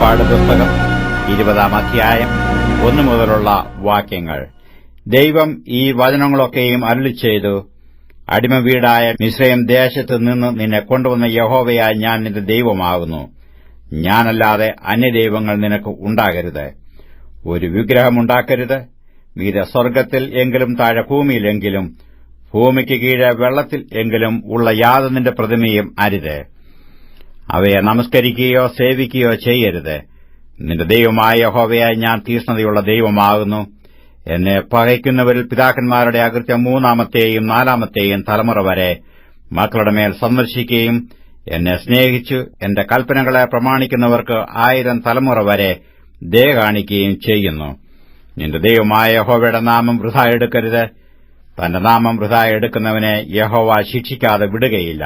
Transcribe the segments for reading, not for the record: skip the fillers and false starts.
പുറപ്പാട് പുസ്തകം 20-ാം അധ്യായം 1 മുതലുള്ള വാക്യങ്ങൾ. ദൈവം ഈ വചനങ്ങളൊക്കെയും അരുളിച്ചെയ്തു. അടിമവീടായ മിസ്രയീം ദേശത്ത് നിന്ന് നിന്നെ കൊണ്ടുവന്ന യഹോവയായ ഞാൻ നിന്റെ ദൈവമാകുന്നു. ഞാനല്ലാതെ അന്യദൈവങ്ങൾ നിനക്ക് ഉണ്ടാകരുത്. ഒരു വിഗ്രഹമുണ്ടാക്കരുത്. മീതെ സ്വർഗ്ഗത്തിൽ എങ്കിലും താഴെ ഭൂമിയിലെങ്കിലും ഭൂമിക്ക് കീഴെ വെള്ളത്തിൽ എങ്കിലും ഉള്ള യാതൊന്നിന്റെ പ്രതിമയും അരുത്. അവയെ നമസ്കരിക്കുകയോ സേവിക്കുകയോ ചെയ്യരുത്. നിന്റെ ദൈവമായ യഹോവയായ ഞാൻ തീക്ഷ്ണതയുള്ള ദൈവമാകുന്നു. എന്നെ പകയ്ക്കുന്നവരിൽ പിതാക്കന്മാരുടെ അകൃത്യം 3-ാമത്തെയും 4-ാമത്തെയും തലമുറ വരെ മക്കളുടെ മേൽ സന്ദർശിക്കുകയും എന്നെ സ്നേഹിച്ചു എന്റെ കൽപ്പനകളെ പ്രമാണിക്കുന്നവർക്ക് 1000 തലമുറ വരെ ദയ കാണിക്കുകയും ചെയ്യുന്നു. നിന്റെ ദൈവമായ യഹോവയുടെ നാമം വൃഥാ എടുക്കരുത്. തന്റെ നാമം വൃഥാ എടുക്കുന്നവനെ യഹോവ ശിക്ഷിക്കാതെ വിടുകയില്ല.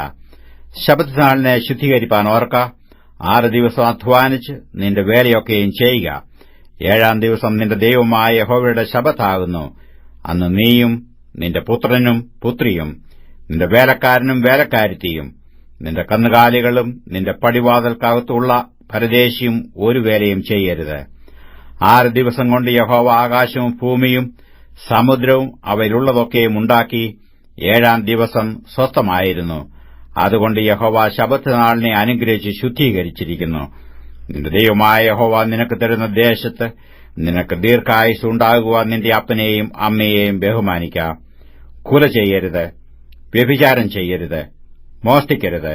ശബ്ബത്തുനാളിനെ ശുദ്ധീകരിപ്പാൻ ഓർക്ക. 6 ദിവസം അധ്വാനിച്ച് നിന്റെ വേലയൊക്കെയും ചെയ്യുക. 7-ാം ദിവസം നിന്റെ ദൈവമായ യഹോവയുടെ ശബ്ബത്താകുന്നു. അന്ന് നീയും നിന്റെ പുത്രനും പുത്രിയും നിന്റെ വേലക്കാരനും വേലക്കാരത്തിയും നിന്റെ കന്നുകാലികളും നിന്റെ പടിവാതിൽക്കകത്തുള്ള പരദേശിയും ഒരു വേലയും ചെയ്യരുത്. 6 ദിവസം കൊണ്ട് യഹോവ ആകാശവും ഭൂമിയും സമുദ്രവും അവയിലുള്ളതൊക്കെയും ഉണ്ടാക്കി. 7-ാം ദിവസം സ്വസ്ഥമായിരുന്നു. അതുകൊണ്ട് യഹോവ ശബ്ബത്തുനാളിനെ അനുഗ്രഹിച്ച് ശുദ്ധീകരിച്ചിരിക്കുന്നു. നിന്റെ ദൈവമായ യഹോവ നിനക്ക് തരുന്ന ദേശത്ത് നിനക്ക് ദീർഘായുസ് ഉണ്ടാകുവാൻ നിന്റെ അപ്പനെയും അമ്മയെയും ബഹുമാനിക്ക. കൊല ചെയ്യരുത്. വ്യഭിചാരം ചെയ്യരുത്. മോഷ്ടിക്കരുത്.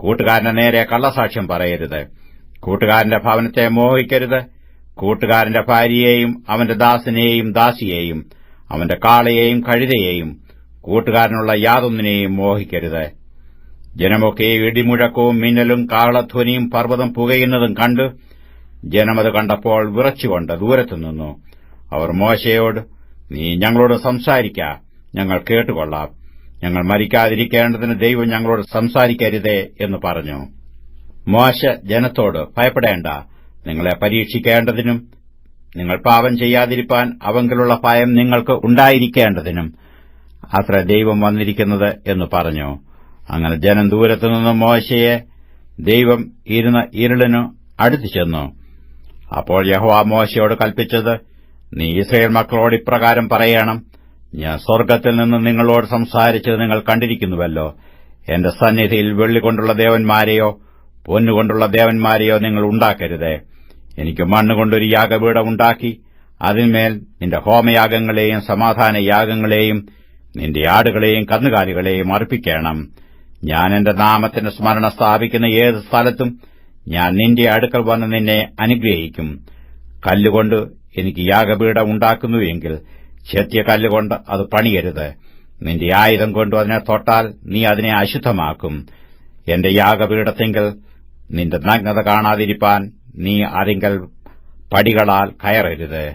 കൂട്ടുകാരന്റെ നേരെ കള്ളസാക്ഷ്യം പറയരുത്. കൂട്ടുകാരന്റെ ഭവനത്തെ മോഹിക്കരുത്. കൂട്ടുകാരന്റെ ഭാര്യയെയും അവന്റെ ദാസനെയും ദാസിയെയും അവന്റെ കാളയെയും കഴുതയെയും കൂട്ടുകാരനുള്ള യാതൊന്നിനെയും മോഹിക്കരുത്. ജനമൊക്കെ ഇടിമുഴക്കവും മിന്നലും കാഹളധ്വനിയും പർവ്വതം പുകയുന്നതും കണ്ട് ജനമത് കണ്ടപ്പോൾ വിറച്ചുകൊണ്ട് ദൂരത്തു നിന്നു. അവർ മോശയോട്, നീ ഞങ്ങളോട് സംസാരിക്ക, ഞങ്ങൾ കേട്ടുകൊള്ളാം. ഞങ്ങൾ മരിക്കാതിരിക്കേണ്ടതിന് ദൈവം ഞങ്ങളോട് സംസാരിക്കരുതേ എന്ന് പറഞ്ഞു. മോശ ജനത്തോട്, ഭയപ്പെടേണ്ട. നിങ്ങളെ പരീക്ഷിക്കേണ്ടതിനും നിങ്ങൾ പാപം ചെയ്യാതിരിപ്പാൻ അവങ്കിലുള്ള ഭയം നിങ്ങൾക്ക് ഉണ്ടായിരിക്കേണ്ടതിനും അത്ര ദൈവം വന്നിരിക്കുന്നത് എന്ന് പറഞ്ഞു. അങ്ങനെ ജനം ദൂരത്തുനിന്ന് മോശയെ ദൈവം ഇരുന്ന ഇരുളിനു അടുത്തു ചെന്നു. അപ്പോൾ യഹോവ മോശയോട് കൽപ്പിച്ചത്, നീ ഇസ്രായേൽ മക്കളോട് ഇപ്രകാരം പറയണം. ഞാൻ സ്വർഗ്ഗത്തിൽ നിന്ന് നിങ്ങളോട് സംസാരിച്ചത് നിങ്ങൾ കണ്ടിരിക്കുന്നുവല്ലോ. എന്റെ സന്നിധിയിൽ വെള്ളികൊണ്ടുള്ള ദേവന്മാരെയോ പൊന്നുകൊണ്ടുള്ള ദേവന്മാരെയോ നിങ്ങൾ ഉണ്ടാക്കരുത്. എനിക്ക് മണ്ണുകൊണ്ടൊരു യാഗപീഠം ഉണ്ടാക്കി അതിന്മേൽ നിന്റെ ഹോമയാഗങ്ങളെയും സമാധാനയാഗങ്ങളെയും നിന്റെ ആടുകളെയും കന്നുകാലികളെയും അർപ്പിക്കണം. ഞാൻ എന്റെ നാമത്തിന്റെ സ്മരണ സ്ഥാപിക്കുന്ന ഏത് സ്ഥലത്തും ഞാൻ നിന്റെ അടുക്കൽ വന്ന് നിന്നെ അനുഗ്രഹിക്കും. കല്ലുകൊണ്ട് എനിക്ക് യാഗപീഠം ഉണ്ടാക്കുന്നുവെങ്കിൽ ചെത്തിയ കല്ലുകൊണ്ട് അത് പണിയരുത്. നിന്റെ ആയുധം കൊണ്ട് അതിനെ തൊട്ടാൽ നീ അതിനെ അശുദ്ധമാക്കും. എന്റെ യാഗപീഠത്തിങ്കൽ നിന്റെ നഗ്നത കാണാതിരിപ്പാൻ നീ അതിങ്കൽ പടികളാൽ കയറരുത്.